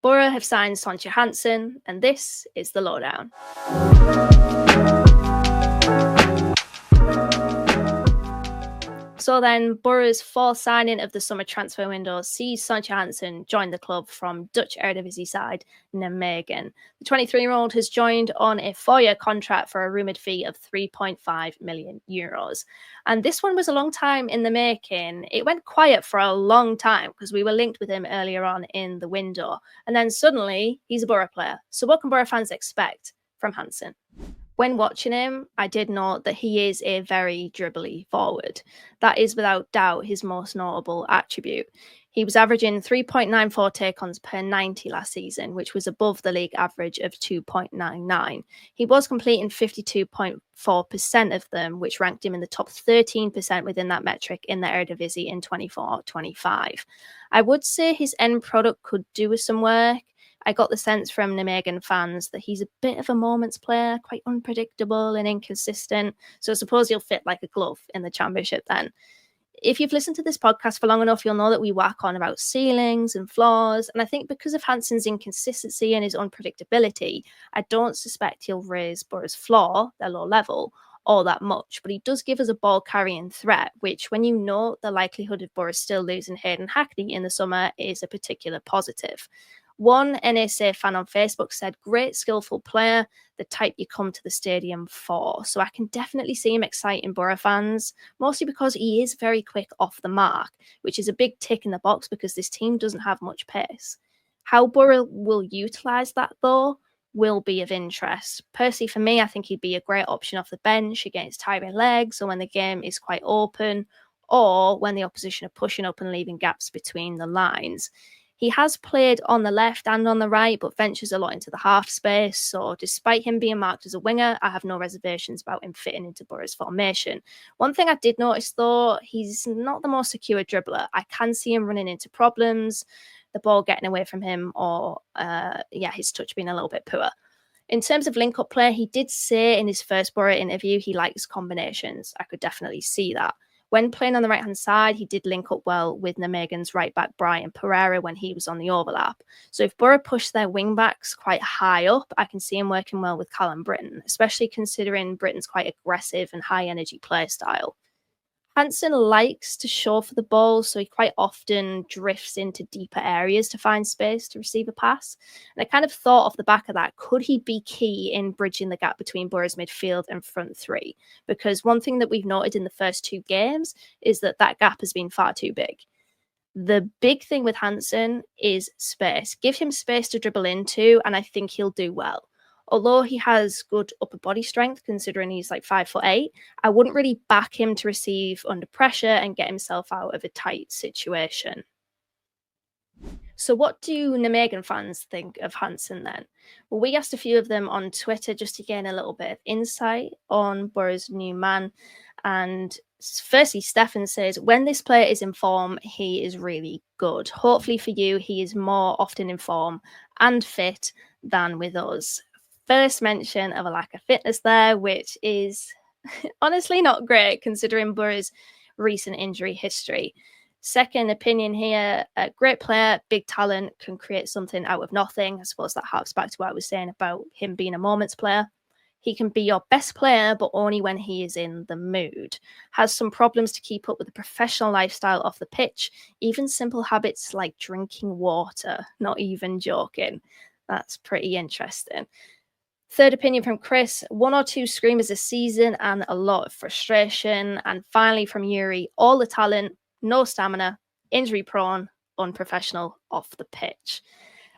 Boro have signed Sontje Hansen, and this is the Lowdown. So then, Boro's fourth signing of the summer transfer window sees Sontje Hansen join the club from Dutch Eredivisie side Nijmegen. The 23-year-old has joined on a 4-year contract for a rumoured fee of €3.5 million. And this one was a long time in the making. It went quiet for a long time because we were linked with him earlier on in the window. And then suddenly, he's a Boro player. So what can Boro fans expect from Hansen? When watching him, I did note that he is a very dribbly forward. That is without doubt his most notable attribute. He was averaging 3.94 take-ons per 90 last season, which was above the league average of 2.99. He was completing 52.4% of them, which ranked him in the top 13% within that metric in the Eredivisie in 24-25. I would say his end product could do with some work. I got the sense from Nijmegen fans that he's a bit of a moments player, quite unpredictable and inconsistent. So I suppose he'll fit like a glove in the championship then. If you've listened to this podcast for long enough, you'll know that we whack on about ceilings and flaws. And I think because of Hansen's inconsistency and his unpredictability, I don't suspect he'll raise Boro's floor, their low level, all that much. But he does give us a ball-carrying threat, which, when you know the likelihood of Boro still losing Hayden Hackney in the summer, is a particular positive. One NSA fan on Facebook said, great skillful player, the type you come to the stadium for. So I can definitely see him exciting Boro fans, mostly because he is very quick off the mark, which is a big tick in the box because this team doesn't have much pace. How Boro will utilise that, though, will be of interest. Personally, for me, I think he'd be a great option off the bench against tiring legs or when the game is quite open or when the opposition are pushing up and leaving gaps between the lines. He has played on the left and on the right, but ventures a lot into the half space. So despite him being marked as a winger, I have no reservations about him fitting into Boro's formation. One thing I did notice, though, he's not the most secure dribbler. I can see him running into problems, the ball getting away from him, or his touch being a little bit poor. In terms of link-up play, he did say in his first Boro interview he likes combinations. I could definitely see that. When playing on the right-hand side, he did link up well with Nijmegen's right-back Brian Pereira when he was on the overlap. So if Boro push their wing-backs quite high up, I can see him working well with Callum Britton, especially considering Britton's quite aggressive and high-energy play style. Hansen likes to show for the ball, so he quite often drifts into deeper areas to find space to receive a pass. And I kind of thought off the back of that, could he be key in bridging the gap between Boro's midfield and front three? Because one thing that we've noted in the first two games is that gap has been far too big. The big thing with Hansen is space. Give him space to dribble into, and I think he'll do well. Although he has good upper body strength, considering he's like 5'8", I wouldn't really back him to receive under pressure and get himself out of a tight situation. So what do Nijmegen fans think of Hansen then? Well, we asked a few of them on Twitter just to gain a little bit of insight on Boro's new man. And firstly, Stefan says, when this player is in form, he is really good. Hopefully for you, he is more often in form and fit than with us. First mention of a lack of fitness there, which is honestly not great considering Boro's recent injury history. Second opinion here, a great player, big talent, can create something out of nothing. I suppose that harks back to what I was saying about him being a moments player. He can be your best player, but only when he is in the mood. Has some problems to keep up with the professional lifestyle off the pitch, even simple habits like drinking water. Not even joking. That's pretty interesting. Third opinion from Chris, 1 or 2 screamers a season and a lot of frustration. And finally from Yuri, all the talent, no stamina, injury prone, unprofessional off the pitch.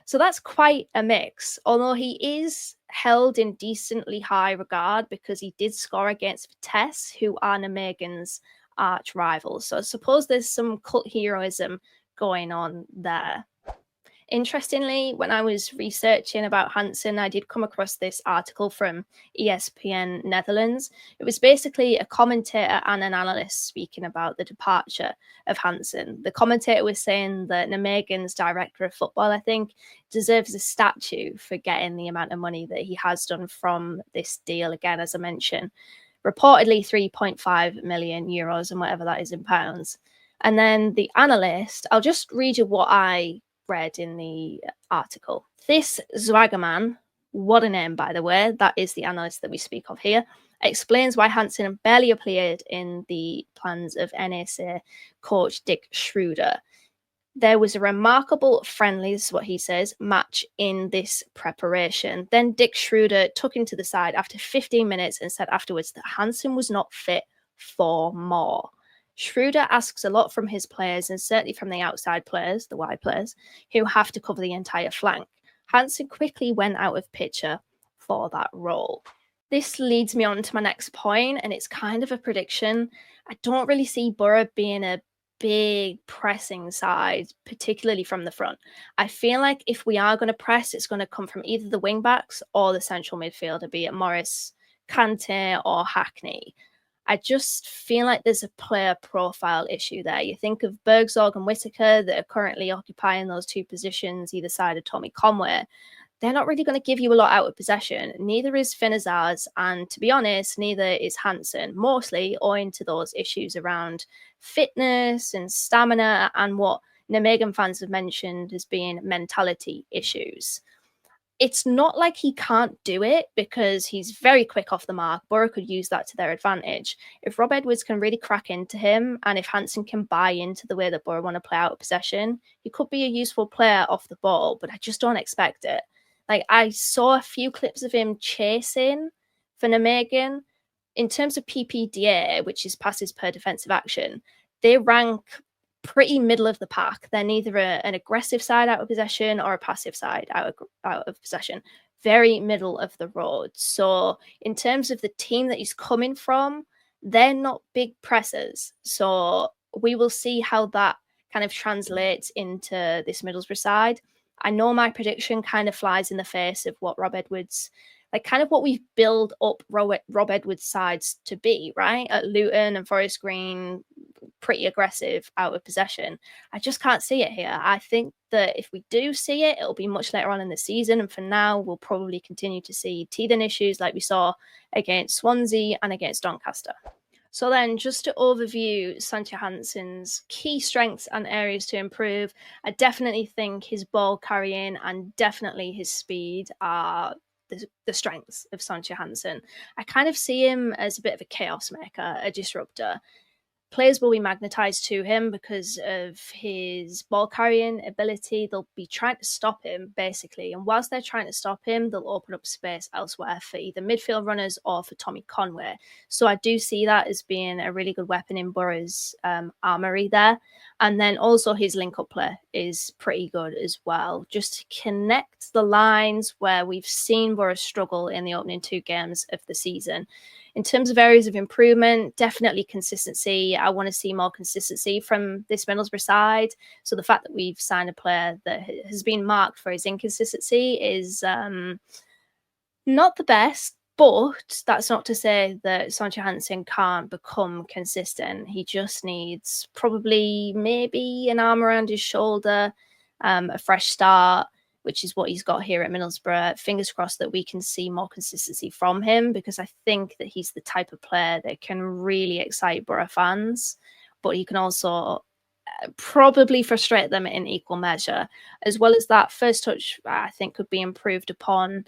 So that's quite a mix, although he is held in decently high regard because he did score against Vitesse, who are Nijmegen's arch rivals. So I suppose there's some cult heroism going on there. Interestingly, when I was researching about Hansen, I did come across this article from ESPN Netherlands. It was basically a commentator and an analyst speaking about the departure of Hansen. The commentator was saying that Nijmegen's director of football, I think, deserves a statue for getting the amount of money that he has done from this deal. Again, as I mentioned, reportedly €3.5 million and whatever that is in pounds. And then the analyst, I'll just read you what I read in the article. This Zwagaman, what a name, by the way, that is the analyst that we speak of here, explains why Hansen barely appeared in the plans of NSA coach Dick Schroeder. There was a remarkable friendly, this is what he says, match in this preparation. Then Dick Schroeder took him to the side after 15 minutes and said afterwards that Hansen was not fit for more. Schroeder asks a lot from his players and certainly from the outside players, the wide players, who have to cover the entire flank. Hansen quickly went out of picture for that role. This leads me on to my next point, and it's kind of a prediction. I don't really see Boro being a big pressing side, particularly from the front. I feel like if we are going to press, it's going to come from either the wing backs or the central midfielder, be it Morris, Kante or Hackney. I just feel like there's a player profile issue there. You think of Bergzorg and Whittaker that are currently occupying those two positions either side of Tommy Conway. They're not really going to give you a lot out of possession. Neither is Finazars, and to be honest, neither is Hansen, mostly owing to those issues around fitness and stamina and what Nijmegen fans have mentioned as being mentality issues. It's not like he can't do it because he's very quick off the mark. Boro could use that to their advantage. If Rob Edwards can really crack into him and if Hansen can buy into the way that Boro want to play out of possession, he could be a useful player off the ball, but I just don't expect it. Like, I saw a few clips of him chasing for Nijmegen. In terms of PPDA, which is passes per defensive action, they rank pretty middle of the pack. They're neither an aggressive side out of possession or a passive side out of possession. Very middle of the road. So in terms of the team that he's coming from, they're not big pressers. So we will see how that kind of translates into this Middlesbrough side. I know my prediction kind of flies in the face of what Rob Edwards, like kind of what we've built up Rob Edwards' sides to be, right? At Luton and Forest Green, pretty aggressive out of possession. I just can't see it here. I think that if we do see it, it'll be much later on in the season. And for now, we'll probably continue to see teething issues like we saw against Swansea and against Doncaster. So then, just to overview Sontje Hansen's key strengths and areas to improve, I definitely think his ball carrying and definitely his speed are the strengths of Sontje Hansen. I kind of see him as a bit of a chaos maker, a disruptor. Players will be magnetised to him because of his ball carrying ability. They'll be trying to stop him, basically. And whilst they're trying to stop him, they'll open up space elsewhere for either midfield runners or for Tommy Conway. So I do see that as being a really good weapon in Boro's armoury there. And then also his link-up play is pretty good as well. Just to connect the lines where we've seen Boro struggle in the opening two games of the season. In terms of areas of improvement, definitely consistency. I want to see more consistency from this Middlesbrough side. So the fact that we've signed a player that has been marked for his inconsistency is not the best, but that's not to say that Sontje Hansen can't become consistent. He just needs probably maybe an arm around his shoulder, a fresh start, which is what he's got here at Middlesbrough. Fingers crossed that we can see more consistency from him, because I think that he's the type of player that can really excite Boro fans, but he can also probably frustrate them in equal measure. As well as that, first touch, I think, could be improved upon.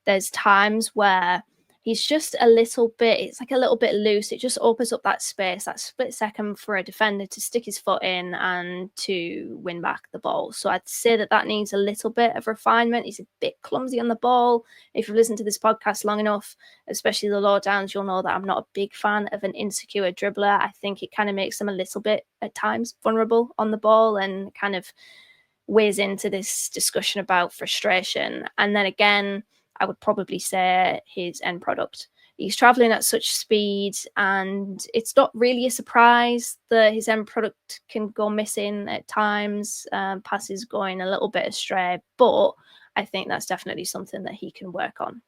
There's times where he's just a little bit, it's like a little bit loose. It just opens up that space, that split second for a defender to stick his foot in and to win back the ball. So I'd say that needs a little bit of refinement. He's a bit clumsy on the ball. If you've listened to this podcast long enough, especially the lowdowns, you'll know that I'm not a big fan of an insecure dribbler. I think it kind of makes them a little bit at times vulnerable on the ball and kind of weighs into this discussion about frustration. And then again, I would probably say his end product. He's traveling at such speed, and it's not really a surprise that his end product can go missing at times, passes going a little bit astray, but I think that's definitely something that he can work on.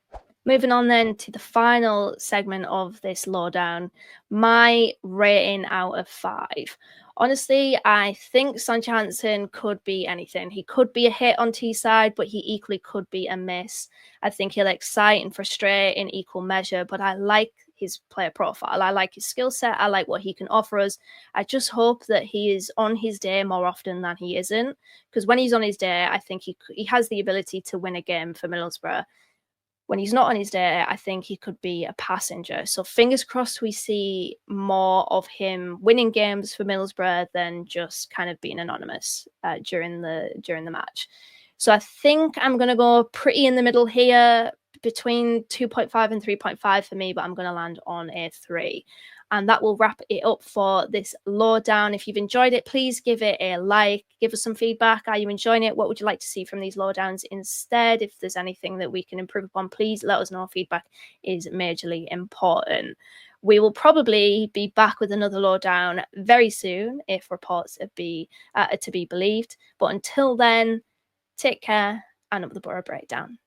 Moving on then to the final segment of this lowdown, my rating out of 5. Honestly, I think Sontje Hansen could be anything. He could be a hit on T-side, but he equally could be a miss. I think he'll excite and frustrate in equal measure, but I like his player profile. I like his skill set. I like what he can offer us. I just hope that he is on his day more often than he isn't, because when he's on his day, I think he has the ability to win a game for Middlesbrough. When he's not on his day, I think he could be a passenger. So fingers crossed we see more of him winning games for Middlesbrough than just kind of being anonymous during the match. So I think I'm going to go pretty in the middle here, between 2.5 and 3.5 for me, but I'm going to land on a 3. And that will wrap it up for this lowdown. If you've enjoyed it, please give it a like. Give us some feedback. Are you enjoying it? What would you like to see from these lowdowns instead? If there's anything that we can improve upon, please let us know. Feedback is majorly important. We will probably be back with another lowdown very soon if reports are to be believed. But until then, take care and up the Boro Breakdown.